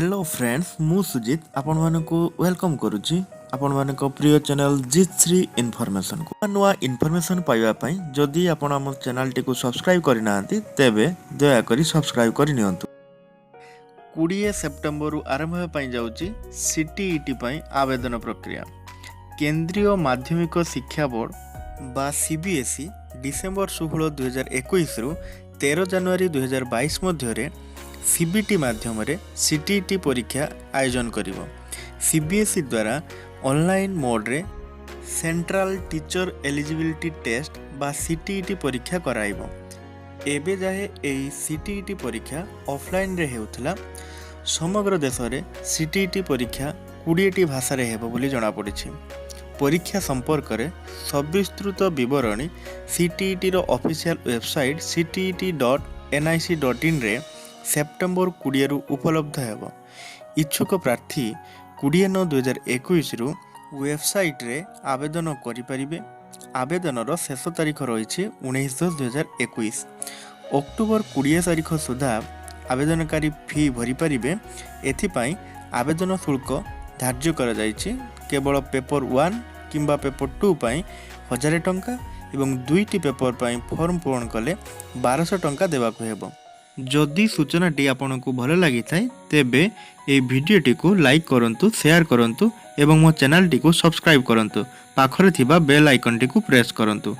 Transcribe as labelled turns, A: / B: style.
A: Hello friends मु सुजित आपण मानकु welcome करुची आपण मानक प्रिय चैनल जित3 इन्फॉर्मेशन को नुआ इन्फॉर्मेशन पाइबा पई जदि आपण हम चैनल टी को सब्सक्राइब करिनांती तेबे दया करी सब्सक्राइब करि नियंतु 20 सेप्टेम्बर आरंभ पई जाउची सीटीईटी पई आवेदन प्रक्रिया केंद्रीय माध्यमिक शिक्षा बोर्ड बा सीबीएसई डिसेंबर 16 2021 रु 13 जनवरी 2022 मध्य CBT माध्यम रे CTET परीक्षा आयोजन करिवो। सीबीएसई द्वारा ऑनलाइन मोड रे सेंट्रल टीचर एलिजिबिलिटी टेस्ट बा CTET परीक्षा कराइबो। एबे जाहे एई CTET परीक्षा ऑफलाइन रे हेउथला। समग्र देश रे CTET परीक्षा 20टी भाषा रे हेबो बोली जणा पड़िछि। परीक्षा संपर्क रे सविस्तृत विवरणी CTET रो ऑफिशियल वेबसाइट ctet.nic.in रे सेप्टेम्बर 20 रु उपलब्ध हेबो। इच्छुक प्रार्थी 20/9/2021 रु वेबसाइट रे आवेदन करि परिबे। आवेदन रो शेष तारीख रहिछि 19/10/2021। अक्टोबर 20 तारीख सुधा आवेदनकारी फी भरि परिबे। एथिपाई आवेदन शुल्क धार्य करा जायछि। केवल पेपर 1 किंबा पेपर 2 पाई 1000 टंका एवं 2टी पेपर पाई फॉर्म पूर्ण कले 1200 टंका देबाकु हेबो। जदि सूचनाटी आपनको भल लगी थाए तेबे ए भिडियोटी को लाइक करंतु, शेयर करंतु एवं मो चैनल टी को सब्सक्राइब करंतु। पाखरे थिबा बेल आइकन टी को प्रेस करंतु।